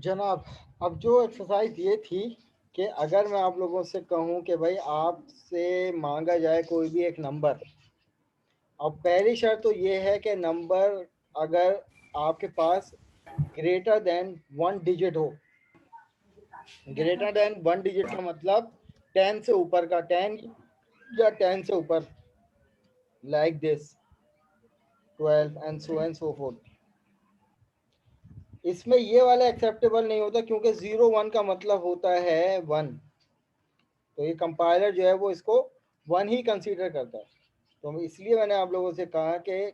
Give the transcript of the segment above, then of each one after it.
जनाब, अब जो एक्सरसाइज ये थी कि अगर मैं आप लोगों से कहूँ कि भाई आपसे मांगा जाए कोई भी एक नंबर। अब पहली शर्त तो ये है कि नंबर अगर आपके पास ग्रेटर देन वन डिजिट हो। ग्रेटर देन वन डिजिट का मतलब 10 से ऊपर का, 10 या 10 से ऊपर, like this 12 and so fourth. इसमें ये वाला एक्सेप्टेबल नहीं होता क्योंकि 0 1 का मतलब होता है वन। तो ये कंपाइलर जो है वो इसको वन ही कंसीडर करता है। तो इसलिए मैंने आप लोगों से कहा कि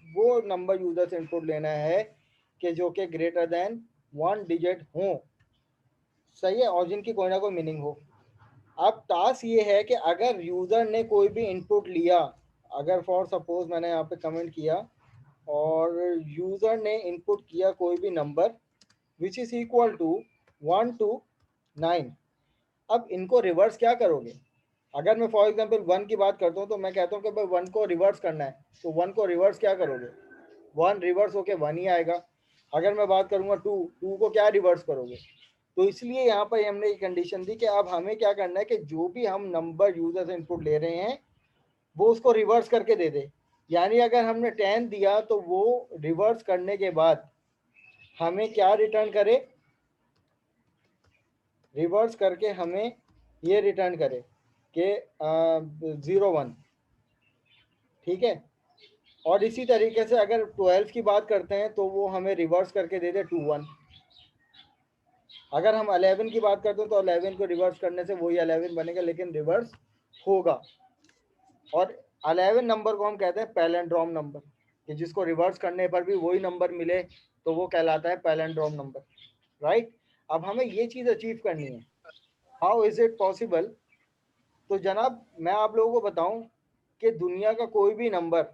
वो नंबर यूजर से इनपुट लेना है कि जो कि ग्रेटर देन वन डिजिट हो। सही है, और जिनकी कोई ना कोई मीनिंग हो। अब टास्क ये है कि अगर यूज़र ने कोई भी इनपुट लिया, अगर फॉर सपोज मैंने यहाँ पे कमेंट किया और यूज़र ने इनपुट किया कोई भी number which is equal to 1 to 9। अब इनको रिवर्स क्या करोगे? अगर मैं फॉर एग्जांपल वन की बात करता हूँ तो मैं कहता हूँ कि भाई वन को रिवर्स करना है, तो वन को रिवर्स क्या करोगे? वन रिवर्स होके वन ही आएगा। अगर मैं बात करूँगा टू, टू को क्या रिवर्स करोगे? तो इसलिए यहाँ पर हमने एक कंडीशन दी कि अब हमें क्या करना है कि जो भी हम नंबर यूजर से इनपुट ले रहे हैं वो उसको रिवर्स करके दे दे। यानी अगर हमने 10 दिया तो वो रिवर्स करने के बाद हमें क्या रिटर्न करे? रिवर्स करके हमें ये रिटर्न करे कि 0 1। ठीक है। और इसी तरीके से अगर 12 की बात करते हैं तो वो हमें रिवर्स करके दे दे 2 1। अगर हम 11 की बात करते हैं तो 11 को रिवर्स करने से वही 11 बनेगा लेकिन रिवर्स होगा। और 11 नंबर को हम कहते हैं पैलेंड्रोम नंबर, कि जिसको रिवर्स करने पर भी वही नंबर मिले तो वो कहलाता है पैलेंड्रोम नंबर। राइट। अब हमें ये चीज़ अचीव करनी है। How is it possible? तो जनाब मैं आप लोगों को बताऊं कि दुनिया का कोई भी नंबर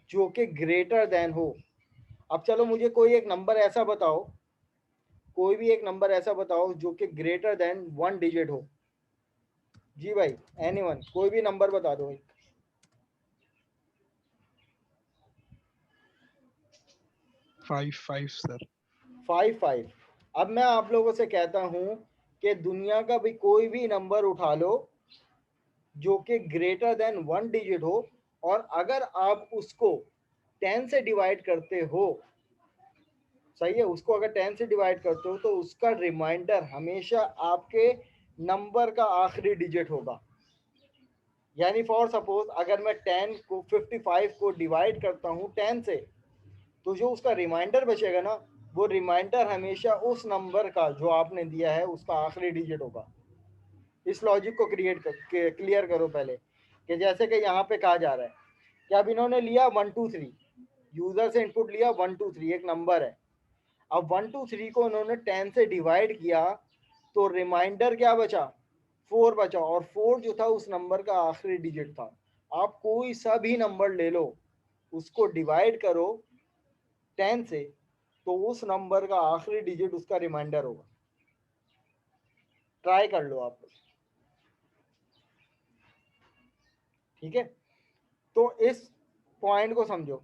जो कि ग्रेटर देन हो। अब चलो मुझे कोई एक नंबर ऐसा बताओ, कोई भी एक नंबर ऐसा बताओ जो कि ग्रेटर देन वन डिजिट हो। जी भाई, एनीवन, कोई भी नंबर बता दो भाई। 5 5 सर। 5 5। अब मैं आप लोगों से कहता हूं कि दुनिया का भी कोई भी नंबर उठा लो जो कि ग्रेटर देन वन डिजिट हो, और अगर आप उसको 10 से डिवाइड करते हो, सही है, उसको अगर 10 से डिवाइड करते हो तो उसका रिमाइंडर हमेशा आपके नंबर का आखिरी डिजिट होगा। यानी फॉर सपोज अगर मैं 10 को 55 को डिवाइड करता हूँ 10 से, तो जो उसका रिमाइंडर बचेगा ना, वो रिमाइंडर हमेशा उस नंबर का जो आपने दिया है उसका आखिरी डिजिट होगा। इस लॉजिक को क्लियर करो पहले, कि जैसे कि यहाँ पे कहा जा रहा है कि अब इन्होंने लिया 1 2 3, यूजर से इनपुट लिया 1 2 3, एक नंबर है। अब 1 2 3 को उन्होंने 10 से डिवाइड किया तो रिमाइंडर क्या बचा? 4 बचा, और 4 जो था उस नंबर का आखिरी डिजिट था। आप कोई सा भी नंबर ले लो, उसको डिवाइड करो 10 से, तो उस नंबर का आखिरी डिजिट उसका रिमाइंडर होगा। ट्राई कर लो आप। ठीक है। तो इस पॉइंट को समझो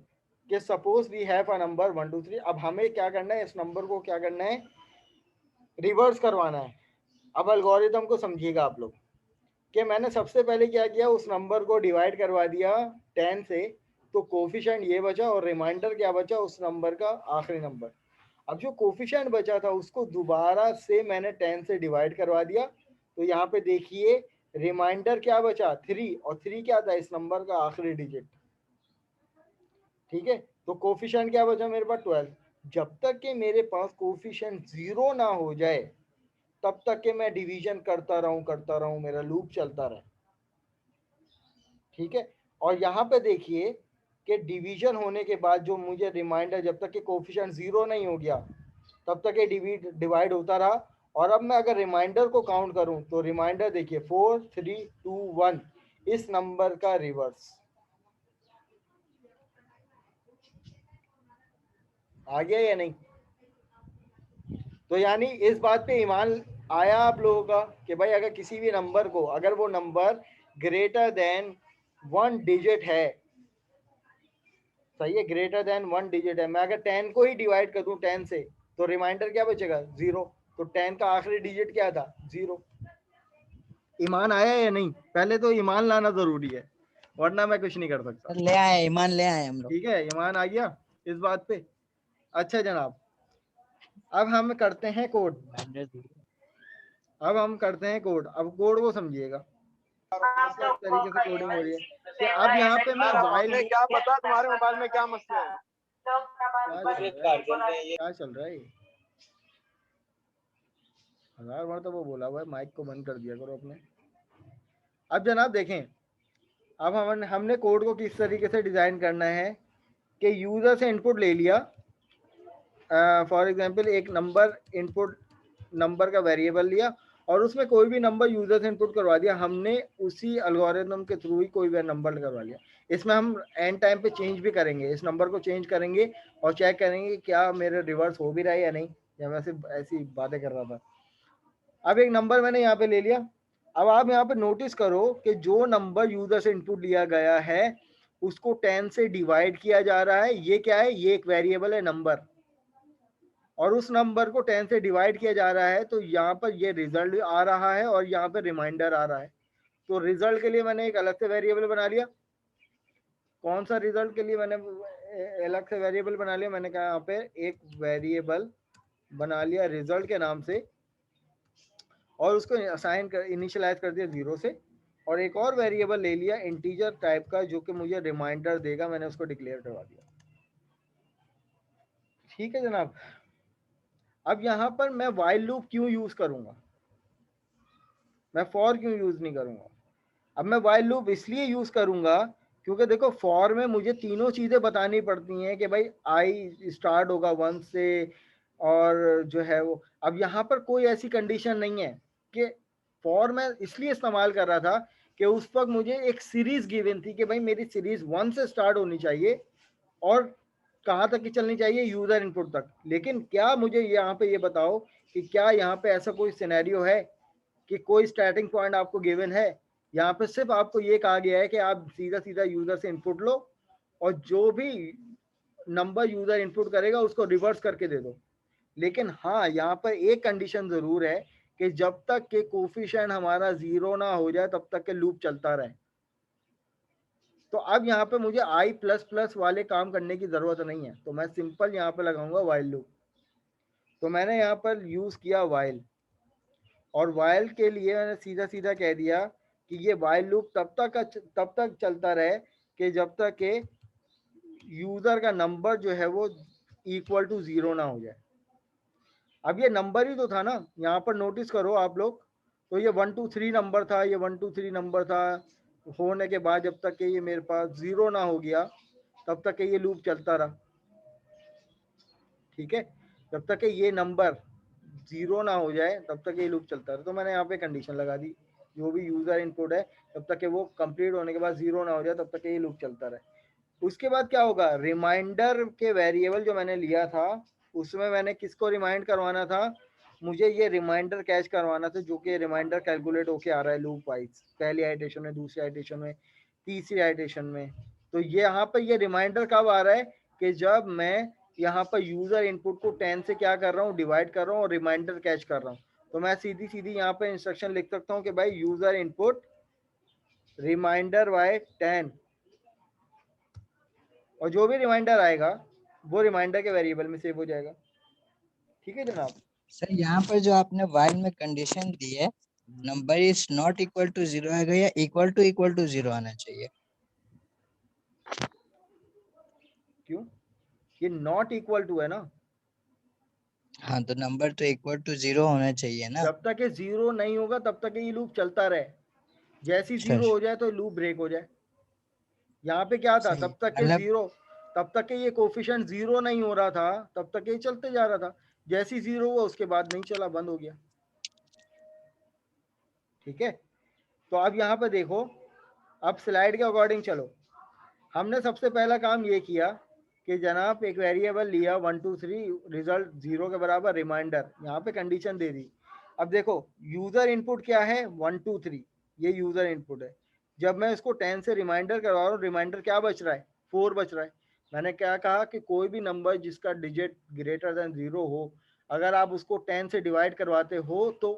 कि suppose we have a number 1 2 3। अब हमें क्या करना है? इस नंबर को क्या करना है? रिवर्स करवाना है। अब एल्गोरिथम को समझिएगा आप लोग, कि मैंने सबसे पहले क्या किया, उस नंबर को डिवाइड करवा दिया 10 से, तो कोफिशिएंट ये बचा और रिमाइंडर क्या बचा? उस नंबर का आखिरी नंबर। अब जो कोफिशिएंट बचा था उसको दोबारा से मैंने 10 से डिवाइड करवा दिया, तो यहाँ पे देखिए रिमाइंडर क्या बचा? 3, और 3 क्या था? इस नंबर का आखिरी डिजिट। ठीक है। तो कोफिशिएंट क्या बचा मेरे पास? 12। जब तक कि मेरे पास कोफिशिएंट 0 ना हो जाए तब तक के मैं डिवीजन करता रहूं, मेरा लूप चलता रहे। ठीक है। और यहाँ पे देखिए कि डिवीजन होने के बाद जो मुझे रिमाइंडर, जब तक कि कोफिशिएंट 0 नहीं हो गया तब तक ये डिवाइड होता रहा। और अब मैं अगर रिमाइंडर को काउंट करूं तो रिमाइंडर देखिए 4 3 2 1, इस नंबर का रिवर्स आ गया या नहीं? तो यानी इस बात पे ईमान आया आप लोगों का कि भाई अगर किसी भी नंबर को, अगर वो number greater than one digit है, सही है, ग्रेटर देन वन डिजिट है, मैं अगर 10 को ही डिवाइड कर दूं 10 से, तो रिमाइंडर क्या बचेगा 0। तो 10 का आखिरी डिजिट क्या था 0। ईमान आया या नहीं? पहले तो ईमान लाना जरूरी है, वरना मैं कुछ नहीं कर सकता। ले आए ईमान, ले आए हम लोग। ठीक है, ईमान आ गया इस बात पे। अच्छा जनाब, अब हम करते हैं कोड। अब कोड को समझिएगा किस तरीके से कोडिंग हो रही है। कि अब यहाँ पे मैं वाइल क्या पता तुम्हारे मोबाइल में क्या मसला है? क्या चल रहा है? 1000 बार तो वो बोला हुआ है, माइक को बंद कर दिया करो अपने। अब जनाब देखें, अब हमने कोड को किस तरीके से डिजाइन करना है कि यूजर से इनपुट ले लिया। फॉर एग्जांपल एक नंबर इनपुट, नंबर का वेरिएबल लिया और उसमें कोई भी नंबर यूजर से इनपुट करवा दिया हमने, उसी एल्गोरिथम के थ्रू ही कोई भी नंबर करवा लिया। इसमें हम एंड टाइम पे चेंज भी करेंगे, इस नंबर को चेंज करेंगे और चेक करेंगे क्या मेरे रिवर्स हो भी रहा है या नहीं, या मैं सिर्फ ऐसी बातें कर रहा था। अब एक नंबर मैंने यहाँ पे ले लिया। अब आप यहाँ पे नोटिस करो कि जो नंबर यूजर से इनपुट लिया गया है उसको 10 से डिवाइड किया जा रहा है। ये क्या है? ये एक वेरिएबल है नंबर, और उस नंबर को 10 से डिवाइड किया जा रहा है। तो यहाँ पर ये रिजल्ट आ रहा है और यहाँ पर रिमाइंडर आ रहा है। तो रिजल्ट के लिए मैंने एक अलग से वेरिएबल बना लिया। कौन सा रिजल्ट के लिए मैंने अलग से वेरिएबल बना लिया? मैंने कहा यहाँ पे एक वेरिएबल बना लिया रिजल्ट के नाम से और उसको असाइन कर, इनिशियलाइज कर दिया 0 से, और एक और वेरिएबल ले लिया इंटीजर टाइप का जो कि मुझे रिमाइंडर देगा, मैंने उसको डिक्लेयर करवा दिया। ठीक है जनाब। अब यहाँ पर मैं व्हाइल लूप क्यों यूज करूंगा, मैं फॉर क्यों यूज नहीं करूंगा? अब मैं व्हाइल लूप इसलिए यूज करूंगा क्योंकि देखो फॉर में मुझे तीनों चीजें बतानी पड़ती हैं कि भाई आई स्टार्ट होगा 1 से, और जो है वो, अब यहाँ पर कोई ऐसी कंडीशन नहीं है कि फॉर मैं इसलिए इस्तेमाल कर रहा था कि उस वक्त मुझे एक सीरीज गिवन थी कि भाई मेरी सीरीज 1 से स्टार्ट होनी चाहिए और कहाँ तक की चलनी चाहिए, यूजर इनपुट तक। लेकिन क्या मुझे यहाँ पे ये बताओ कि क्या यहाँ पे ऐसा कोई सिनेरियो है कि कोई स्टार्टिंग पॉइंट आपको गिवन है? यहाँ पे सिर्फ आपको ये कहा गया है कि आप सीधा सीधा यूजर से इनपुट लो और जो भी नंबर यूजर इनपुट करेगा उसको रिवर्स करके दे दो। लेकिन हाँ, यहाँ पर एक कंडीशन जरूर है कि जब तक के कोफिशिएंट हमारा 0 ना हो जाए तब तक के लूप चलता रहे। तो अब यहाँ पे मुझे आई प्लस प्लस वाले काम करने की जरूरत नहीं है, तो मैं सिंपल यहाँ पे लगाऊंगा वाइल लूप। तो मैंने यहाँ पर यूज किया वाइल, और वाइल के लिए मैंने सीधा सीधा कह दिया कि ये वाइल लूप तब तक चलता रहे कि जब तक के यूजर का नंबर जो है वो इक्वल टू 0 ना हो जाए। अब ये नंबर ही तो था ना, यहाँ पर नोटिस करो आप लोग, तो ये 1 2 3 नंबर था, ये 1 2 3 नंबर था होने के बाद जब तक कि ये मेरे पास 0 ना हो गया तब तक कि ये लूप चलता रहा। ठीक है, जब तक कि ये नंबर 0 ना हो जाए तब तक ये लूप चलता रहा। तो मैंने यहाँ पे कंडीशन लगा दी, जो भी यूजर इनपुट है तब तक कि वो कंप्लीट होने के बाद 0 ना हो जाए तब तक ये लूप चलता रहे। उसके बाद क्या होगा, रिमाइंडर के वेरिएबल जो मैंने लिया था उसमें मैंने किसको रिमाइंड करवाना था, मुझे ये रिमाइंडर कैच करवाना था, जो कि रिमाइंडर कैलकुलेट होके आ रहा है लूप वाइज, पहली आइटेशन में, दूसरी आइटेशन में, तीसरी आइटेशन में। तो ये यहाँ पर ये रिमाइंडर कब आ रहा है कि जब मैं यहाँ पर यूजर इनपुट को 10 से क्या कर रहा हूँ, डिवाइड कर रहा हूँ और रिमाइंडर कैच कर रहा हूँ। तो मैं सीधी सीधी यहाँ पे इंस्ट्रक्शन लिख सकता हूँ कि भाई यूजर इनपुट रिमाइंडर बाय 10, और जो भी रिमाइंडर आएगा वो रिमाइंडर के वेरिएबल में सेव हो जाएगा। ठीक है जनाब। सर यहाँ पर जो आपने वाइल में कंडीशन दी है, number is not equal to 0 आएगा या इक्वल टू 0 आना चाहिए? क्यों? ये नॉट इक्वल टू है ना। हाँ, तो नंबर तो इक्वल टू 0 होना चाहिए ना। जब तक ये 0 नहीं होगा तब तक ये लूप चलता रहे, जैसी सर 0 हो जाए तो लूप ब्रेक हो जाए। यहाँ पे क्या था, सही तब तक के मतलब 0, तब तक के ये कोफिशिएंट 0 नहीं हो रहा था तब तक ये चलते जा रहा था, जैसी 0 हुआ उसके बाद नहीं चला, बंद हो गया। ठीक है, तो अब यहाँ पे देखो, अब स्लाइड के अकॉर्डिंग चलो। हमने सबसे पहला काम ये किया कि जनाब एक वेरिएबल लिया 1 2 3, रिजल्ट 0 के बराबर, रिमाइंडर, यहाँ पे कंडीशन दे दी। अब देखो यूजर इनपुट क्या है 1 2 3, ये यूजर इनपुट है। जब मैं इसको 10 से रिमाइंडर करवा रहा हूँ, रिमाइंडर क्या बच रहा है, 4 बच रहा है। मैंने क्या कहा कि कोई भी नंबर जिसका डिजिट ग्रेटर देन 0 हो अगर आप उसको 10 से डिवाइड करवाते हो तो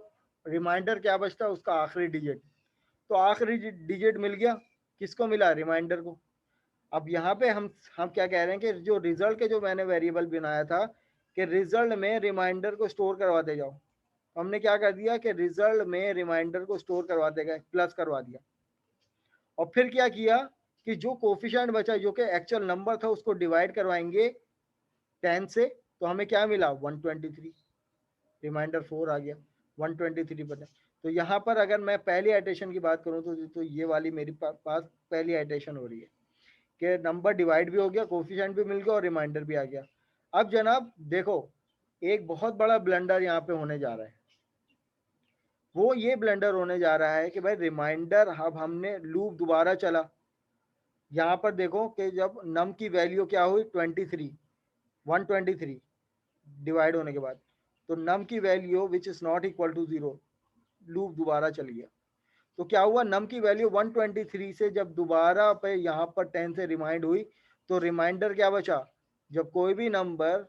रिमाइंडर क्या बचता है, उसका आखिरी डिजिट। तो आखिरी डिजिट मिल गया, किसको मिला, रिमाइंडर को। अब यहाँ पे हम क्या कह रहे हैं कि जो रिजल्ट के जो मैंने वेरिएबल बनाया था कि रिजल्ट में रिमाइंडर को स्टोर करवाते जाओ, हमने क्या कर दिया कि रिजल्ट में रिमाइंडर को स्टोर करवाते गए, प्लस करवा दिया। और फिर क्या किया कि जो कोफिशिएंट बचा, जो कि एक्चुअल नंबर था, उसको डिवाइड करवाएंगे 10 से, तो हमें क्या मिला 123, रिमाइंडर 4 आ गया, 123 पर। तो यहाँ पर अगर मैं पहली आइटेशन की बात करूँ तो ये वाली मेरी पास पहली आइटेशन हो रही है कि नंबर डिवाइड भी हो गया, कोफिशिएंट भी मिल गया और रिमाइंडर भी आ गया। अब जनाब देखो, एक बहुत बड़ा ब्लंडर यहाँ पे होने जा रहा है। वो ये ब्लंडर होने जा रहा है कि भाई रिमाइंडर, अब हमने लूप दोबारा चला, यहाँ पर देखो कि जब नम की वैल्यू क्या हुई 23, 123 डिवाइड होने के बाद, तो नम की value which is not equal to 0, loop दोबारा चल गया। तो क्या हुआ, नम की वैल्यू 123 से जब दोबारा पे यहाँ पर 10 से रिमाइंड हुई, तो रिमाइंडर क्या बचा, जब कोई भी नंबर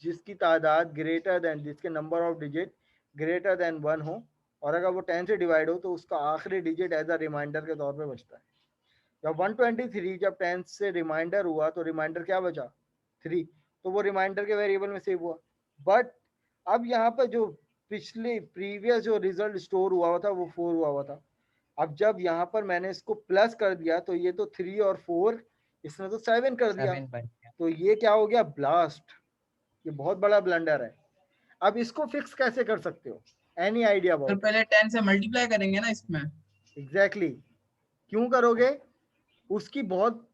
जिसकी तादाद ग्रेटर देन, जिसके number of digit greater than 1 हो, और अगर वो 10 से डिवाइड हो, तो उसका आखिरी डिजिट एज अ रिमाइंडर के तौर पे बचता है। जब 123 जब 10 से रिमाइंडर हुआ, तो रिमाइंडर क्या बचा 3, तो वो रिमाइंडर के वेरिएबल में सेव हुआ। बट अब यहाँ पर जो पिछले प्रीवियस जो रिजल्ट स्टोर हुआ था वो 4 हुआ था। अब जब यहाँ पर मैंने इसको प्लस कर दिया, तो ये तो 3 और 4, इसने तो 7 कर दिया, 7 बन गया। तो ये क्या हो गया, ब्लास्ट। ये बहुत बड़ा ब्लंडर है। अब इसको फिक्स कैसे कर सकते हो, एनी आइडिया तो अबाउट? पहले 10 से मल्टीप्लाई करेंगे ना इसमें। एग्जैक्टली, क्यों करोगे, उसकी बहुत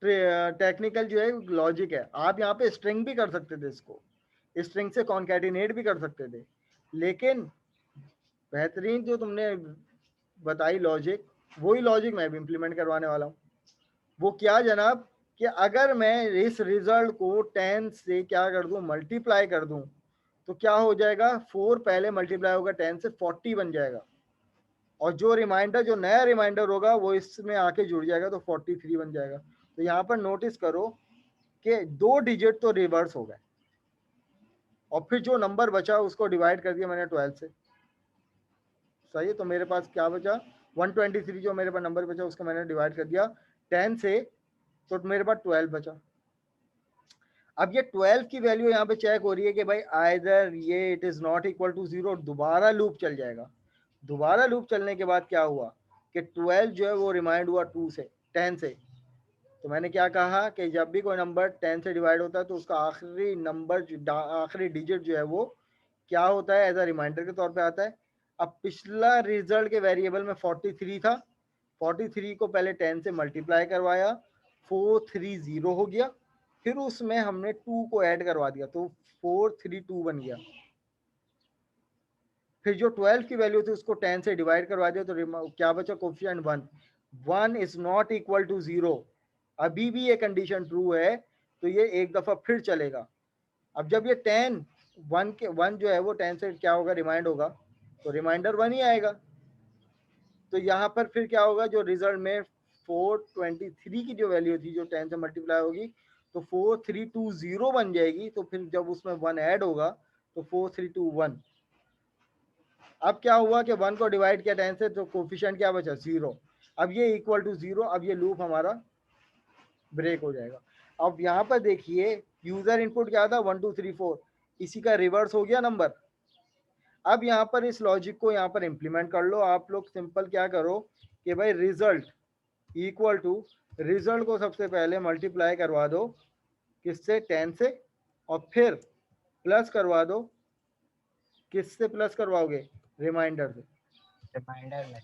टेक्निकल जो है लॉजिक है। आप यहाँ पे स्ट्रिंग भी कर सकते थे, इसको स्ट्रिंग से कॉन्कैटिनेट भी कर सकते थे, लेकिन बेहतरीन जो तुमने बताई लॉजिक, वही लॉजिक मैं भी इम्प्लीमेंट करवाने वाला हूँ। वो क्या जनाब, कि अगर मैं इस रिजल्ट को 10 से क्या कर दूं, मल्टीप्लाई कर दूं, तो क्या हो जाएगा, 4 पहले मल्टीप्लाई होगा 10 से, 40 बन जाएगा, और जो रिमाइंडर, जो नया रिमाइंडर होगा वो इसमें आके जुड़ जाएगा, तो 43 बन जाएगा। तो यहाँ पर नोटिस करो कि 2 डिजिट तो रिवर्स हो गए, और फिर जो नंबर बचा उसको डिवाइड कर दिया मैंने 12 से। सही है, तो मेरे पास क्या बचा, 123 जो मेरे पास नंबर बचा उसको मैंने डिवाइड कर दिया 10 से, तो मेरे पास 12 बचा। अब ये 12 की वैल्यू यहाँ पे चेक हो रही है कि भाई आइदर ये it is not equal to 0, दोबारा लूप चल जाएगा। दोबारा लूप चलने के बाद क्या हुआ कि 12 जो है वो रिमाइंड हुआ 2 से, 10 से। तो मैंने क्या कहा कि जब भी कोई नंबर 10 से डिवाइड होता है, तो उसका आखिरी नंबर, आखिरी डिजिट जो है वो क्या होता है, एज अ रिमाइंडर के तौर पे आता है। अब पिछला रिजल्ट के वेरिएबल में 43 था, 43 को पहले 10 से मल्टीप्लाई करवाया, 430 हो गया, फिर उसमें हमने 2 को ऐड करवा दिया, तो 432 बन गया। फिर जो 12 की वैल्यू थी उसको 10 से डिवाइड करवा दिया, तो क्या बचा, coefficient 1, 1 is not equal to 0। अभी भी ये कंडीशन ट्रू है, तो ये एक दफा फिर चलेगा। अब जब ये 10 1 जो है वो 10 से क्या होगा, रिमाइंड होगा, तो रिमाइंडर 1 ही आएगा। तो यहाँ पर फिर क्या होगा, जो रिजल्ट में 423 की जो वैल्यू थी, जो 10 से मल्टीप्लाई होगी, तो 4320 बन जाएगी। तो फिर जब उसमें 1 ऐड होगा, तो 4321। अब क्या हुआ कि 1 को डिवाइड किया 10 से, तो कोफिशिएंट क्या बचा, 0। अब ये इक्वल टू 0, अब ये लूप हमारा ब्रेक हो जाएगा। अब यहाँ पर देखिए यूजर इनपुट क्या था, 1 2 3 4, इसी का रिवर्स हो गया नंबर। अब यहाँ पर इस लॉजिक को यहाँ पर इम्प्लीमेंट कर लो आप लोग। सिंपल क्या करो कि भाई रिजल्ट इक्वल टू, रिजल्ट को सबसे पहले मल्टीप्लाई करवा दो किससे, 10 से, और फिर प्लस करवा दो, किससे प्लस करवाओगे, रिमाइंडर से। रिमाइंडर में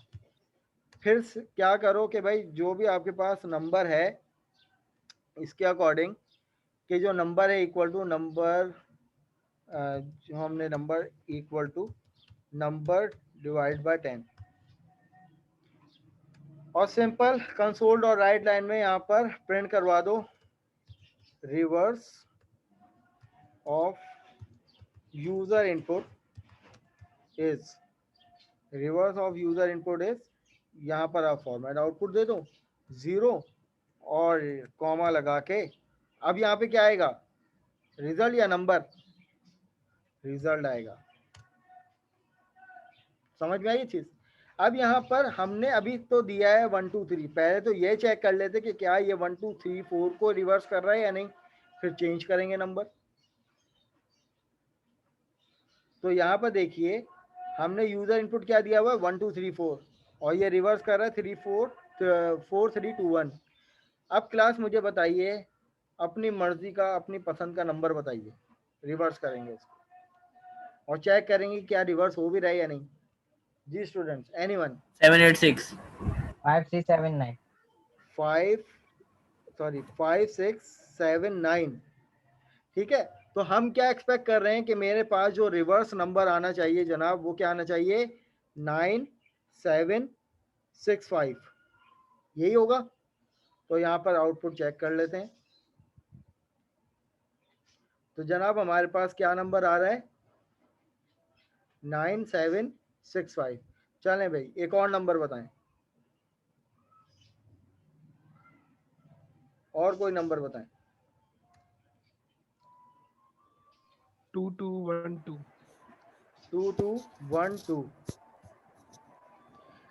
फिर क्या करो कि भाई जो भी आपके पास नंबर है, इसके अकॉर्डिंग कि जो नंबर है इक्वल टू नंबर, जो हमने number equal to number divide by 10, और सिंपल कंसोल्ड और राइट लाइन में यहाँ पर प्रिंट करवा दो reverse of user input is, reverse of user input is, यहाँ पर आप फॉर्मेट आउटपुट दे दो 0 और कॉमा लगा के। अब यहाँ पे क्या आएगा, रिजल्ट या नंबर, रिजल्ट आएगा। समझ में आई ये चीज? अब यहाँ पर हमने अभी तो दिया है 1 2 3, पहले तो ये चेक कर लेते कि क्या ये 1 2 3 4 को रिवर्स कर रहा है या नहीं, फिर चेंज करेंगे नंबर। तो यहाँ पर देखिए हमने यूजर इनपुट क्या दिया हुआ है 1 2 3 4 और ये रिवर्स कर रहा है 3 4 3 2 1। अब क्लास मुझे बताइए अपनी मर्जी का अपनी पसंद का नंबर बताइए, रिवर्स करेंगे इसको और चेक करेंगे क्या रिवर्स हो भी रहा है या नहीं। जी स्टूडेंट्स, एनीवन? 786 5379 5 6 7 9। ठीक है, तो हम क्या एक्सपेक्ट कर रहे हैं कि मेरे पास जो रिवर्स नंबर आना चाहिए जनाब वो क्या आना चाहिए 9765, यही होगा। तो यहाँ पर आउटपुट चेक कर लेते हैं। तो जनाब हमारे पास क्या नंबर आ रहा है 9765। चलें भाई एक और नंबर बताएं, और कोई नंबर बताएं। 2212 2212।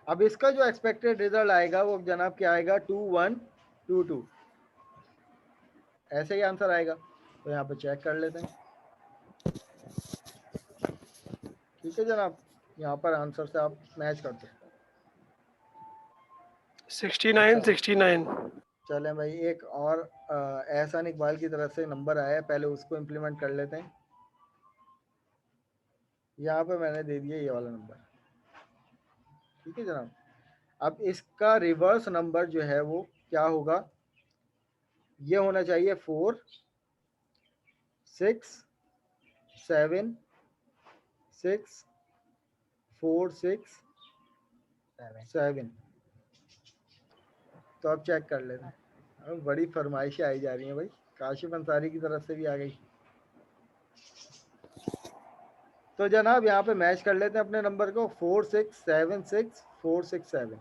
अब इसका जो एक्सपेक्टेड रिजल्ट आएगा वो जनाब क्या आएगा 2122, ऐसे ही आंसर आएगा। तो यहाँ पे चेक कर लेते हैं। ठीक है जनाब, यहाँ पर आंसर से आप मैच कर सकते हैं। 6969। चलें भाई एक और एहसान इकबाल की तरफ से नंबर आया है, पहले उसको इम्प्लीमेंट कर लेते हैं। यहाँ पे मैंने दे दिया ये वाला नंबर। ठीक है जनाब, अब इसका रिवर्स नंबर जो है वो क्या होगा, ये होना चाहिए 4 6 7 6 4 6 7। तो अब चेक कर लेते हैं। अब बड़ी फरमाइशें आई जा रही हैं भाई, काशिफ अंसारी की तरफ से भी आ गई। तो जनाब यहाँ पे मैच कर लेते हैं अपने नंबर को 4676467।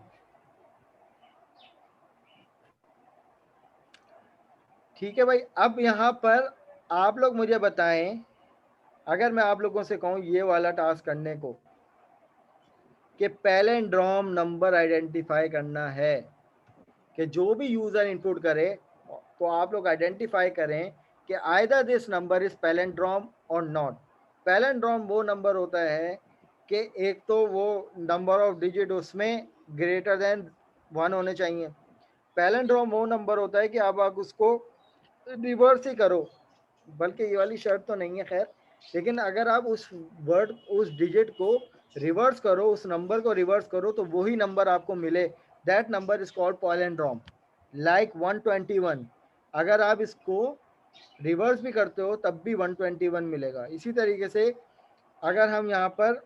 ठीक है भाई, अब यहाँ पर आप लोग मुझे बताएं, अगर मैं आप लोगों से कहूँ ये वाला टास्क करने को कि पैलिंड्रोम नंबर आइडेंटिफाई करना है, कि जो भी यूज़र इनपुट करे तो आप लोग आइडेंटिफाई करें कि either this number is palindrome और नॉट। पैलिंड्रोम वो नंबर होता है कि एक तो वो नंबर ऑफ डिजिट उसमें ग्रेटर देन 1 होने चाहिए। पैलिंड्रोम वो नंबर होता है कि अब आप उसको रिवर्स ही करो, बल्कि ये वाली शर्त तो नहीं है खैर, लेकिन अगर आप उस वर्ड उस डिजिट को रिवर्स करो, उस नंबर को रिवर्स करो तो वही नंबर आपको मिले, that number is called palindrome. Like 121, अगर आप इसको रिवर्स भी करते हो तब भी 121 मिलेगा। इसी तरीके से अगर हम यहाँ पर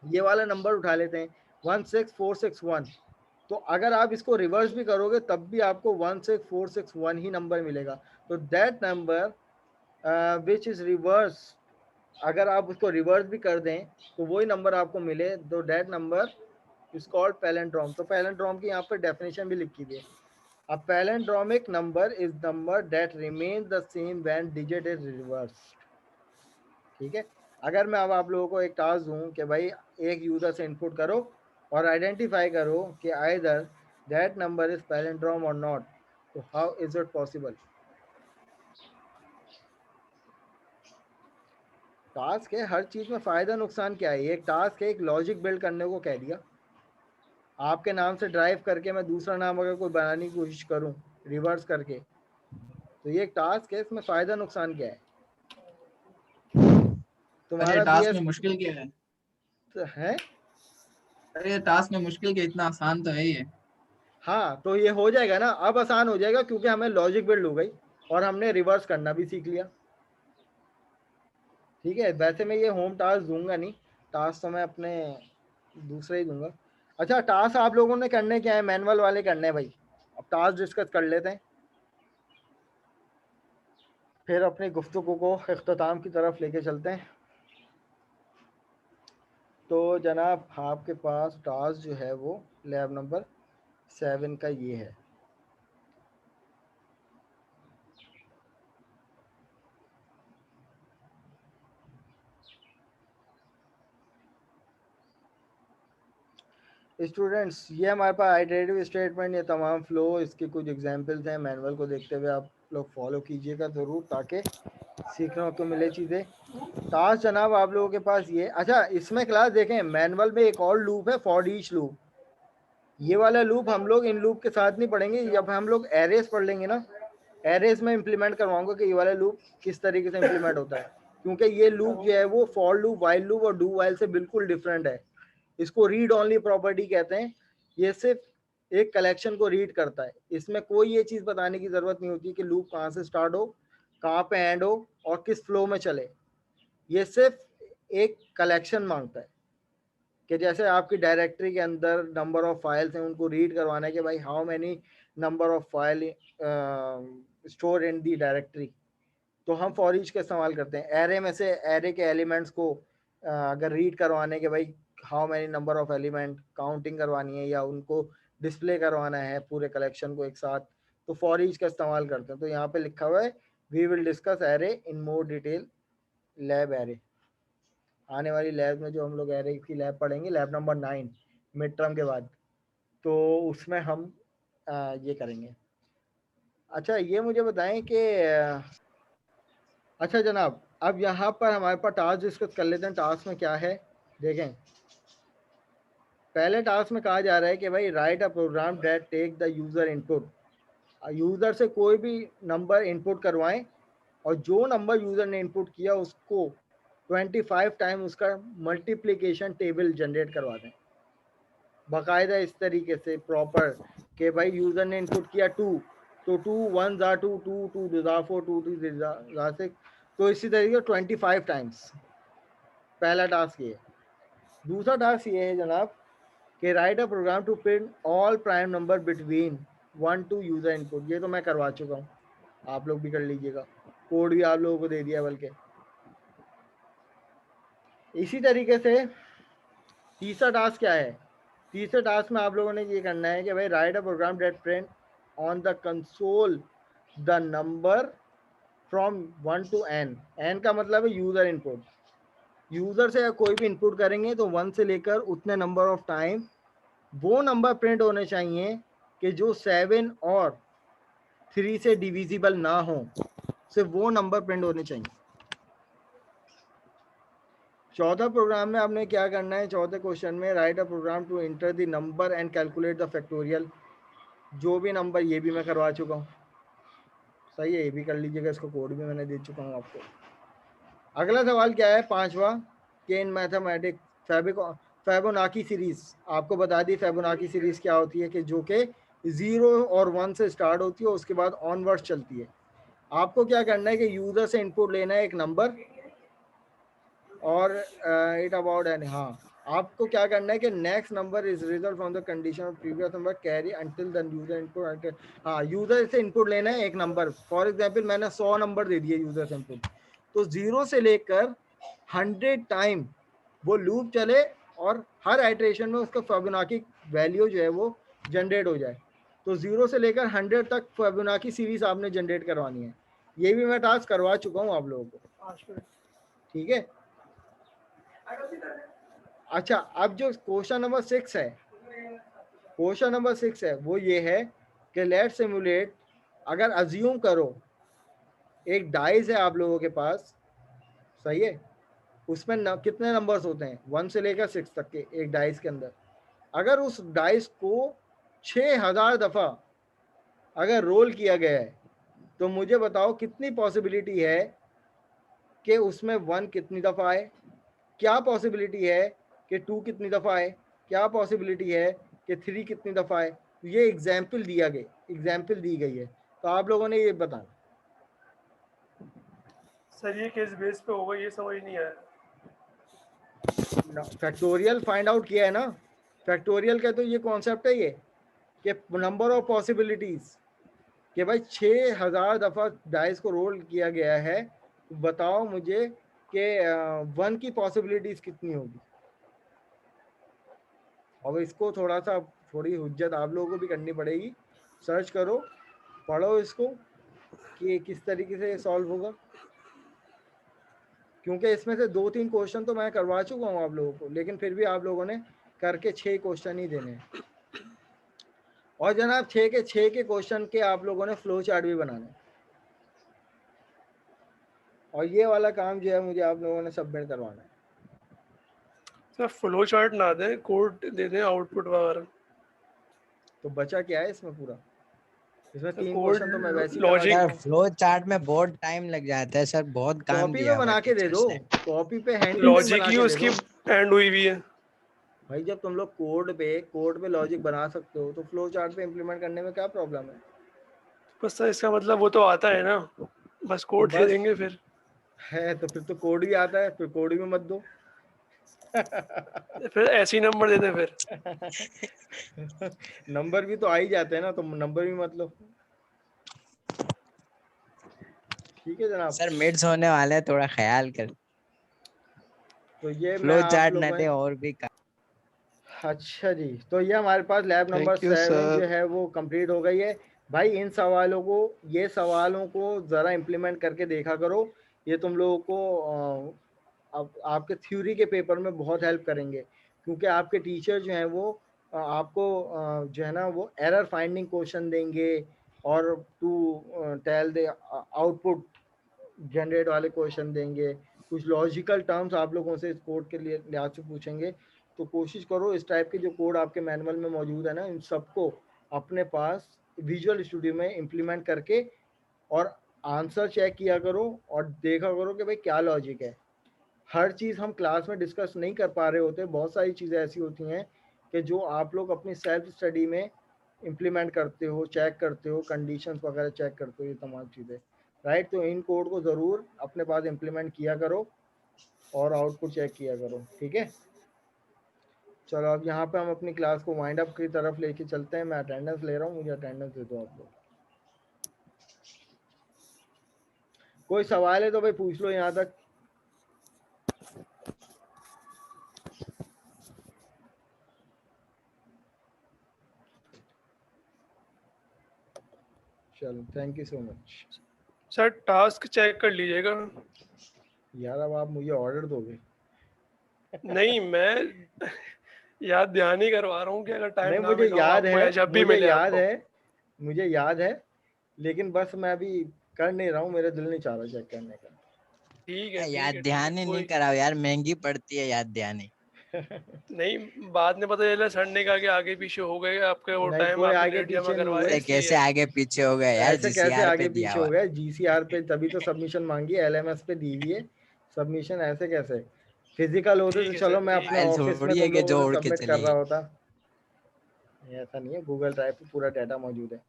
ये वाला नंबर उठा लेते हैं 16461, तो अगर आप इसको रिवर्स भी करोगे तब भी आपको 16461 ही नंबर मिलेगा। तो that number which is reverse, अगर आप उसको रिवर्स भी कर दें तो वही नंबर आपको मिले, तो that number is called palindrome. तो पैलिंड्रोम की यहाँ पर डेफिनेशन भी लिखी हुई है। A palindromic number is number that remains the same when digit is reversed। ठीक है, अगर मैं अब आप लोगों को एक टास्क दूं कि भाई एक यूजर से इनपुट करो और आइडेंटिफाई करो कि either that number is palindrome और नॉट, तो how is it possible? Task है, हर चीज में फायदा नुकसान क्या है, एक टास्क है, एक लॉजिक बिल्ड करने को कह दिया। आपके नाम से ड्राइव करके मैं दूसरा नाम अगर कोई बनाने की कोशिश करूं रिवर्स करके, तो ये एक टास्क है, इसमें फायदा नुकसान क्या है? अरे तुम्हारा टास्क बीएस में मुश्किल क्या है? है। अरे टास्क में मुश्किल क्या, इतना आसान तो है ये। हाँ तो ये हो जाएगा ना, अब आसान हो जाएगा क्योंकि हमें लॉजिक बिल्ड हो गई और हमने रिवर्स करना भी सीख लिया। ठीक है, वैसे मैं ये होम टास्क दूंगा नहीं, टास्क तो मैं अपने दूसरे ही दूंगा। अच्छा टास्क आप लोगों ने करने क्या है, मैनुअल वाले करने हैं भाई। अब टास्क डिस्कस कर लेते हैं, फिर अपनी गुफ्तगू को इख्तिताम की तरफ लेके चलते हैं। तो जनाब आपके पास टास्क जो है वो लैब नंबर 7 का ये है। स्टूडेंट्स ये हमारे पास आइटरेटिव स्टेटमेंट, ये तमाम फ्लो, इसके कुछ एग्जांपल्स हैं। मैनुअल को देखते हुए आप लोग फॉलो कीजिएगा ज़रूर, ताकि सीखने को मिले चीज़ें। टास्क जनाब आप लोगों के पास ये, अच्छा इसमें क्लास देखें, मैनुअल में एक और लूप है, फॉर ईच लूप। ये वाला लूप हम लोग इन लूप के साथ नहीं पढ़ेंगे, जब हम लोग एरेस पढ़ लेंगे ना, एरेस में इम्प्लीमेंट करवाऊंगा कि ये वाला लूप किस तरीके से इम्प्लीमेंट होता है, क्योंकि ये लूप जो है वो फॉर लूप, वाइल लूप और डू वाइल से बिल्कुल डिफरेंट है। इसको रीड ऑनली प्रॉपर्टी कहते हैं। ये सिर्फ एक कलेक्शन को रीड करता है, इसमें कोई ये चीज़ बताने की ज़रूरत नहीं होती कि लूप कहाँ से स्टार्ट हो, कहाँ पे एंड हो और किस फ्लो में चले। ये सिर्फ एक कलेक्शन मांगता है कि जैसे आपकी डायरेक्टरी के अंदर नंबर ऑफ फाइल्स हैं, उनको रीड करवाना है कि भाई how many number of file store in the directory, तो हम फॉर ईच का इस्तेमाल करते हैं। एरे में से एरे के एलिमेंट्स को अगर रीड करवाने के भाई how many number of element counting करवानी है या उनको डिस्प्ले करवाना है पूरे कलेक्शन को एक साथ, तो फॉर ईच का इस्तेमाल करते हैं। तो यहाँ पे लिखा हुआ है we will discuss array in more detail lab array. आने वाली लैब में जो हम लोग एरे की लैब पढ़ेंगे, लैब नंबर 9 मिड टर्म के बाद, तो उसमें हम ये करेंगे। अच्छा ये मुझे बताएं कि अच्छा जनाब, अब यहाँ पर हमारे पास टास्क डिस्कस कर लेते हैं। टास्क में क्या है देखें। पहले टास्क में कहा जा रहा है कि भाई write a program that take the user input. User से कोई भी नंबर इनपुट करवाएं और जो नंबर यूज़र ने इनपुट किया उसको 25 टाइम उसका मल्टीप्लिकेशन टेबल जनरेट करवा दें बाकायदा इस तरीके से प्रॉपर कि भाई यूज़र ने इनपुट किया 2, तो 2 1 जा 2, 2 2 जा 4, 2 2 जा 6, तो इसी तरीके 25 टाइम्स। पहला टास्क ये है। दूसरा टास्क ये है जनाब कि write a program to print all prime number between 1 to user input. ये तो मैं करवा चुका हूँ, आप लोग भी कर लीजिएगा, कोड भी आप लोगों को दे दिया। बल्कि इसी तरीके से तीसरा टास्क क्या है, तीसरे टास्क में आप लोगों ने ये करना है कि भाई write a program that print on the console the number from 1 to n। n का मतलब है यूज़र इनपुट। यूज़र से कोई भी इनपुट करेंगे तो 1 से लेकर उतने नंबर ऑफ टाइम वो नंबर प्रिंट होने चाहिए कि जो 7 और 3 से डिविजिबल ना हो, सिर्फ वो नंबर प्रिंट होने चाहिए। चौथा प्रोग्राम में आपने क्या करना है, चौथे क्वेश्चन में write a program to enter the number and calculate the factorial. जो भी नंबर, ये भी मैं करवा चुका हूँ, सही है, ये भी कर लीजिएगा, इसको कोड भी मैंने दे चुका हूँ आपको। अगला सवाल क्या है, पांचवा, कि इन मैथमेटिक फैबोनाकी सीरीज। आपको बता दी फैबोनाकी सीरीज क्या होती है, कि जो कि 0 और 1 से स्टार्ट होती है, उसके बाद ऑनवर्ड चलती है। आपको क्या करना है कि यूज़र से इनपुट लेना है एक नंबर और इट अबाउट एन, हाँ आपको क्या करना है कि next number is result from the condition of previous number carry until the user input. हाँ यूजर से इनपुट लेना है एक नंबर। फॉर एग्जांपल मैंने 100 नंबर दे दिए यूजर से इनपुट, तो 0 से लेकर 100 टाइम वो लूप चले और हर आइट्रेशन में उसका फिबोनाची वैल्यू जो है वो जनरेट हो जाए। तो 0 से लेकर 100 तक फिबोनाची सीरीज आपने जनरेट करवानी है। ये भी मैं टास्क करवा चुका हूँ आप लोगों को, ठीक है। अच्छा अब जो क्वेश्चन नंबर 6 है, क्वेश्चन नंबर 6 है वो ये है कि लेट सिमुलेट, अगर अज्यूम करो एक डाइस है आप लोगों के पास, सही है, उसमें कितने नंबर्स होते हैं 1 से लेकर 6 तक के एक डाइस के अंदर। अगर उस डाइस को 6000 दफ़ा अगर रोल किया गया है, तो मुझे बताओ कितनी पॉसिबिलिटी है कि उसमें 1 कितनी दफ़ा आए, क्या पॉसिबिलिटी है कि 2 कितनी दफ़ा आए, क्या पॉसिबिलिटी है कि 3 कितनी दफ़ा आए। ये एग्जाम्पल दी गई है, तो आप लोगों ने ये बताना। सर ये किस बेस पे होगा ये समझ नहीं आया। फैक्टोरियल फाइंड आउट किया है ना, फैक्टोरियल का तो ये कॉन्सेप्ट है ये कि नंबर ऑफ पॉसिबिलिटीज़, कि भाई 6000 दफ़ा डाइस को रोल किया गया है, तो बताओ मुझे कि 1 की पॉसिबिलिटीज़ कितनी होगी। और इसको थोड़ी हुज्जत आप लोगों को भी करनी पड़ेगी, सर्च करो, पढ़ो इसको कि किस तरीके से सॉल्व होगा, क्योंकि इसमें से 2-3 क्वेश्चन तो मैं करवा चुका हूँ आप लोगों को, लेकिन फिर भी आप लोगों ने करके 6 क्वेश्चन ही देने हैं। और जनाब 6 के क्वेश्चन के आप लोगों ने फ्लो चार्ट भी बनाना है। और ये वाला काम जो है मुझे आप लोगों ने सबमिट करवाना है। सर फ्लो चार्ट ना दें, कोड दे दें, आउटपुट वगैरह। तो बचा क्या है इसमें पूरा? इसमें सर 3 कोड क्वेश्चन तो मैं वैसे ही करवा लॉजिक, सर देता हूँ। फ्लो चार्ट में बहुत टाइम लग जाता है सर, बहुत काम कॉपी पे दिया हुआ बना के दे टीचर्स दो, ने। कॉपी पे हैंड रिटन लॉजिक बना ही के दे उसकी दो। एंड हुई हुई है। भाई जब तुम लोग कोड पे लॉजिक बना सकते हो तो फ्लो चार्ट पे इम्प्लीमेंट करने में क्या प्रॉब्लम है? बस सर इसका मतलब वो तो आता है ना, बस तो कोड दे बस देंगे फिर। है तो फिर तो कोड भी आता है, फिर कोड भी मत दो। फिर ऐसे ही नंबर दे दें फिर। नंबर भी तो आ ही जाते हैं ना, तो नंबर भी मत लो। ठीक है जनाब। सर मिड्स होने वाले हैं, थोड़ा ख्याल कर। तो ये मैं फ्लो आप चार्ट न लोगों दे ने, और भी अच्छा जी, तो ये हमारे पास लैब नंबर थैंक यू 7 जो सर। है वो कंप्लीट हो गई है। भाई इन सवालों को, ये सवालों को ज़रा इम्प्लीमेंट करके देखा करो। ये तुम लोगों को अब आपके थ्योरी के पेपर में बहुत हेल्प करेंगे, क्योंकि आपके टीचर जो हैं वो आपको जो है ना वो एरर फाइंडिंग क्वेश्चन देंगे और to tell the output generate वाले क्वेश्चन देंगे। कुछ लॉजिकल टर्म्स आप लोगों से इस कोड के लिए लिहाज से पूछेंगे। तो कोशिश करो इस टाइप के जो कोड आपके मैनुअल में मौजूद है ना, इन सबको अपने पास विजुअल स्टूडियो में इम्प्लीमेंट करके और आंसर चेक किया करो और देखा करो कि भाई क्या लॉजिक है। हर चीज़ हम क्लास में डिस्कस नहीं कर पा रहे होते, बहुत सारी चीज़ें ऐसी होती हैं कि जो आप लोग अपनी सेल्फ स्टडी में इम्प्लीमेंट करते हो, चेक करते हो, कंडीशंस वगैरह चेक करते हो, ये तमाम चीज़ें, राइट। तो इन कोड को ज़रूर अपने पास इम्प्लीमेंट किया करो और आउटपुट चेक किया करो, ठीक है। चलो अब यहाँ पे हम अपनी क्लास को वाइंड अप की तरफ लेके चलते हैं। मैं अटेंडेंस ले रहा हूँ, मुझे अटेंडेंस दे दो आप लोग। कोई सवाल है तो भाई पूछ लो यहाँ तक। चलो thank you so much. Sir task check कर लीजिएगा। यार अब आप मुझे ऑर्डर दोगे? नहीं, मैं याद ध्यान ही करवा रहा हूँ कि अगर टाइम नहीं ना मुझे मिला हो याद आपको है, या जब भी मुझे मिले याद आपको। है, मुझे याद है, लेकिन बस मैं अभी कर नहीं रहा हूँ, मेरा दिल नहीं चाह रहा चेक करने का। ठीक है, याद ठीक है, ध्यान ही नहीं कोई कराओ यार, महंगी पड़ती है याद ध्यान। नहीं। बाद में पता चला सर ने कहा कि आगे पीछे हो गए आपके, वो नहीं टाइम कोई आपने आगे लेट जमा पीछे नहीं करवाया हुए। ऐसे कैसे इसलिए। आगे पीछे हो गए यार, ऐसे कैसे जीसीआर आगे पे दिया पीछे हो हुआ। गए? जीसीआर पे तभी तो सबमिशन मांगी, एलएमएस पे दी हुई है सबमिशन, ऐसे कैसे? फिजिकल होते तो ठीक है चलो सर, मैं ठीक अपने है। फाइल ऑफिस में थोड़ी है तुम कि लोगों से जोड़ के सबमिट कर रहा चलेगी। होता। ऐसा नहीं है, गूगल ड्राइव पे पूरा डाटा मौजूद है।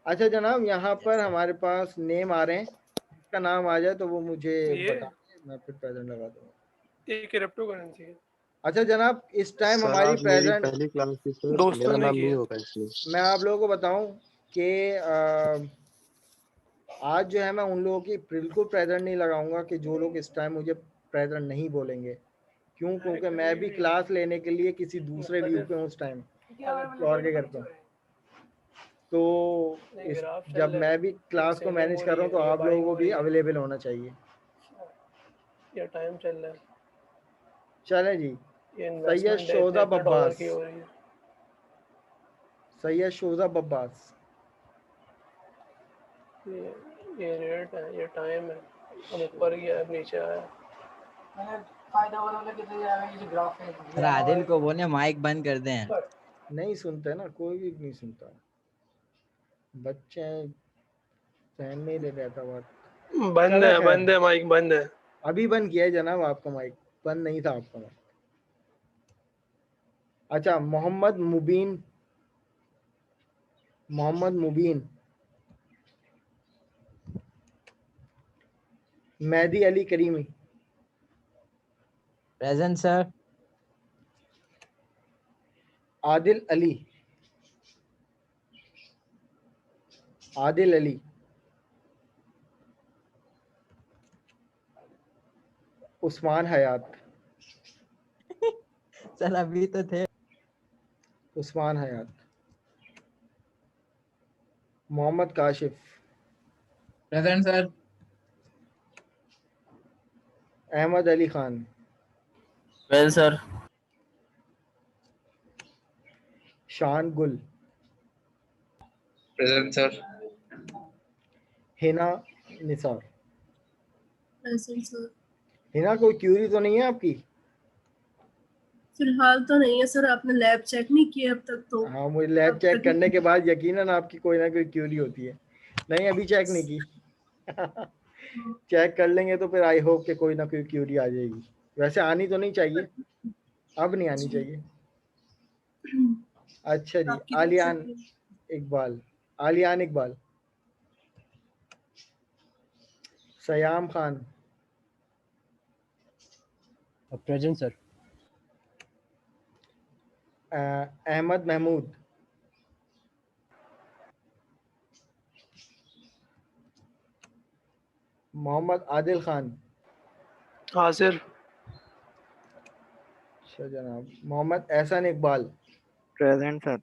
अच्छा जनाब, यहाँ पर हमारे पास नेम आ रहे हैं, इसका नाम आ जाए तो वो मुझे ये बता दें, मैं फिर प्रेजेंट लगा दूंगा। ये क्रिप्टो करेंसी है। अच्छा जनाब, इस टाइम सर हमारी आज मेरी प्रेजेंट, पहली क्लास थी सर, दोस्तों मेरा ने नाम की नहीं है। होगा इसलिए। मैं आप लोगों को बताऊं कि आज जो है मैं उन लोगों की बिल्कुल प्रेजेंट नहीं लगाऊंगा कि जो लोग इस टाइम मुझे प्रेजेंट नहीं बोलेंगे। क्यों? क्योंकि मैं भी क्लास लेने के लिए किसी दूसरे व्यू पे हूँ उस टाइम, फ्लोर के घर पे। तो नहीं, इस ग्राफ चल जब रहा है, मैं भी ये क्लास को सेलिंग मैनेज हो कर रही रहा हूँ तो है, ये आप लोगों बाइंग को हो भी रही है, अवेलेबल होना चाहिए। ये टाइम चल रहा है, चले जी। ये सैयद इन्वेस्टमेंट शोज़ब $73 अब्बास, की हो रही है। सैयद शोज़ब अब्बास। ये रेट है, ये टाइम है, अब ऊपर गया अब नीचे आया। सर आदिल को बोले माइक बंद कर दें। नहीं सुनते ना, कोई भी नहीं सुनता, बच्चे हैं, सहन नहीं ले रहा था बात। बंद चले है, खैर, बंद है, माइक बंद है। अभी बंद किया है जनाब आपका माइक, बंद नहीं था आपका माइक। अच्छा, Mohammad Mubeen, Mohammad Mubeen, Mehdi Ali Karimi, present sir. Adil Ali, Adil Ali, Usman Hayat, sir अभी तो थे। Usman Hayat, Mohammad Kashif, present sir. Ahmed Ali Khan, well sir. Shan Gul, present sir. Hina Nisar. Present sir. Hina कोई क्यूरी तो नहीं है आपकी? फिलहाल तो नहीं है सर, आपने लैब चेक नहीं किया अब तक तो। हाँ, मुझे लैब अब चेक तक करने के बाद यकीनन आपकी कोई ना कोई क्यूरी होती है। नहीं, अभी चेक नहीं की। चेक कर लेंगे तो फिर आई होप कि कोई ना कोई क्यूरी आ जाएगी। वैसे आनी तो नहीं चाहिए, अब नहीं आनी चाहिए। अच्छा जी, आपकी तरफ आलियान से इकबाल, आलियान इकबाल। Sayam Khan, present sir. अहमद महमूद, मोहम्मद आदिल खान। हाजिर। अच्छा जनाब, Mohammad Ehsan Iqbal. Present sir.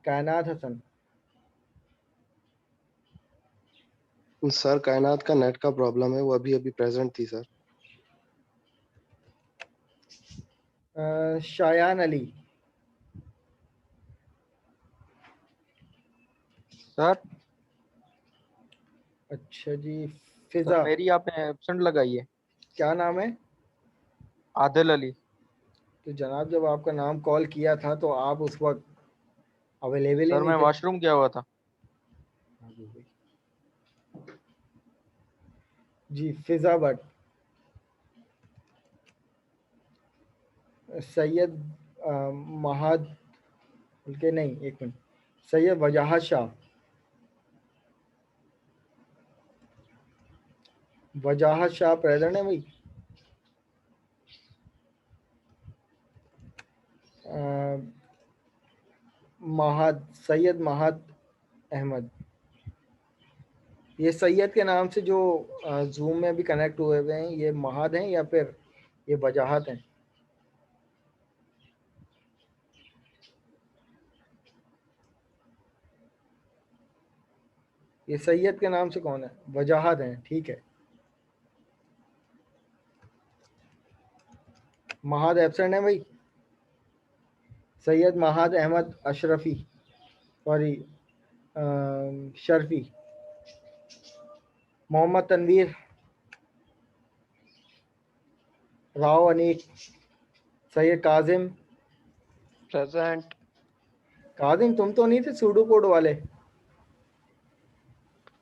Kainat Hasan. Sir कायनात का नेट का प्रॉब्लम है, वो अभी अभी प्रेजेंट थी सर। शायान अली। सर अच्छा जी, सर फिजा। मेरी आपने एब्सेंट लगाई है। क्या नाम है? आदिल अली। तो जनाब जब आपका नाम कॉल किया था तो आप उस वक्त अवेलेबल ही सर नहीं मैं थे। वॉशरूम गया हुआ था। जी, फिजा भट्ट। सैयद महाद के नहीं, एक मिनट, सैयद वजाहत शाह। वजाहत शाह प्रेजेंट है भाई? महाद, सैयद महाद अहमद। ये सैयद के नाम से जो जूम में अभी कनेक्ट हुए हुए हैं, ये महाद हैं या फिर ये वजाहत हैं? ये सैयद के नाम से कौन है? वजाहत हैं, ठीक है। महाद एब्सेंट है भाई। सैयद महाद अहमद अशरफी, सॉरी शर्फी। मोहम्मद तनवीर, राव अनीक। सैयद काजिम। प्रेजेंट। काजिम तुम तो नहीं थे सूडो कोड वाले?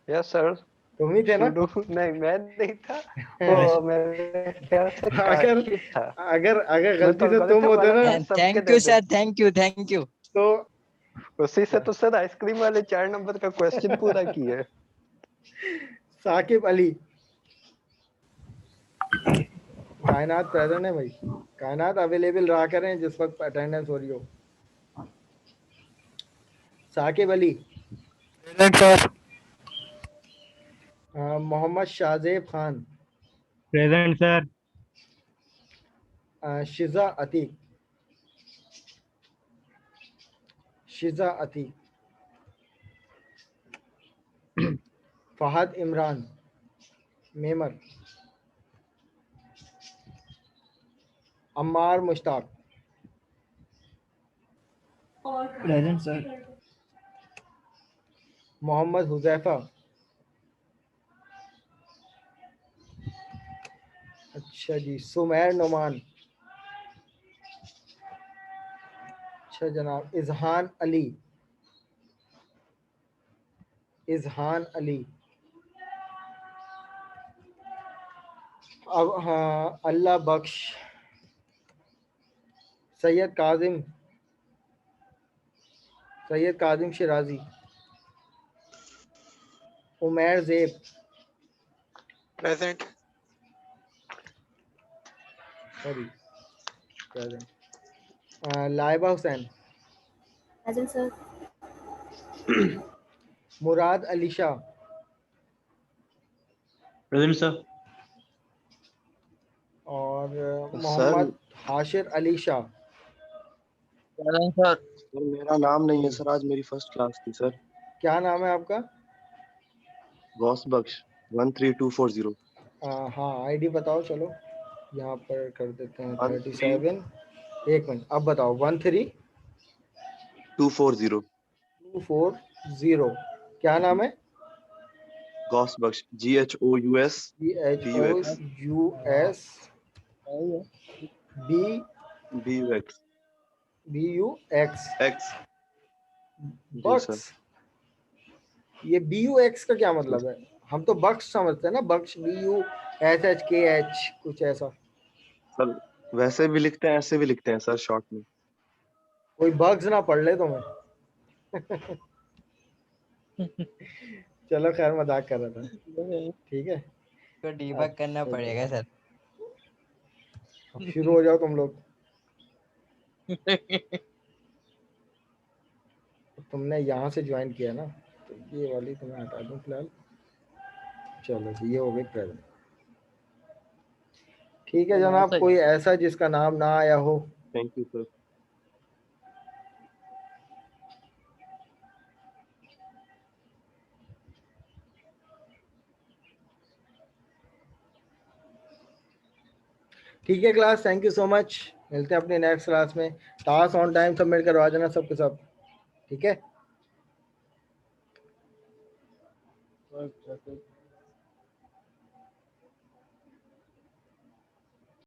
Yes sir. तुम ही थे ना? नहीं, मैं नहीं था। वो मेरे ख्याल से अगर काशिफ था। अगर अगर मैं गलती तो से गलत तुम था, होते बोला ना था सबके थैंक दे यू दो। Sir, thank you, thank you. तो उसी से तो सर आइसक्रीम वाले 4 नंबर का क्वेश्चन पूरा किया। साकिब अली। कायनात प्रेजेंट है भाई? कायनात अवेलेबल रहा करें जिस वक्त अटेंडेंस हो रही हो। Saqib Ali. Present sir. Mohammad Shahzeb Khan. Present sir. Shiza Ateeq. Shiza Ateeq. Fahad Imran Memar. Ammar Mushtaq. Present sir. Mohammad Huzaifa. अच्छा जी, सुमैर नुमान। अच्छा जनाब, इजहान अली। इजहान अली। अब हाँ, Allah Bakhsh. Syed Kazim. Syed Kazim Shirazi. Umair Zeb. Present. Sorry, present. Laiba Hussain. Present sir. Murad Ali Shah. Present sir. और sir Mohammad Hashir Ali Shah. Present sir. Sir मेरा नाम नहीं है सर, आज मेरी फर्स्ट क्लास थी सर। क्या नाम है आपका? गौस बख्श 13240। हाँ, आईडी बताओ, चलो यहाँ पर कर देते हैं 37। एक मिनट, अब बताओ 240 240 क्या नाम है? गॉस बख्श GHOUS GHOUS BUX BUX X जी बक्स। सर। ये BUX का क्या मतलब है? हम तो बक्स समझते हैं ना, बक्स BUSHKH कुछ ऐसा। सर वैसे भी लिखते हैं ऐसे भी लिखते हैं सर शॉर्ट में। कोई बग्स ना पढ़ ले तुम्हें। चलो खैर, मजाक कर रहा था, ठीक है। तो डीबग करना अच्छा, पड़ेगा सर। अब शुरू हो जाओ तुम लोग। तुमने यहाँ से ज्वाइन किया ना, तो ये वाली तुम्हें हटा दूं फिलहाल। चलो जी, ये हो गई प्रेजेंट। ठीक है जनाब, कोई ऐसा जिसका नाम ना आया हो? Thank you sir. ठीक है class, thank you so much. मिलते हैं अपने नेक्स्ट क्लास में। टास्क ऑन टाइम सबमिट करवा देना सबके सब, ठीक है।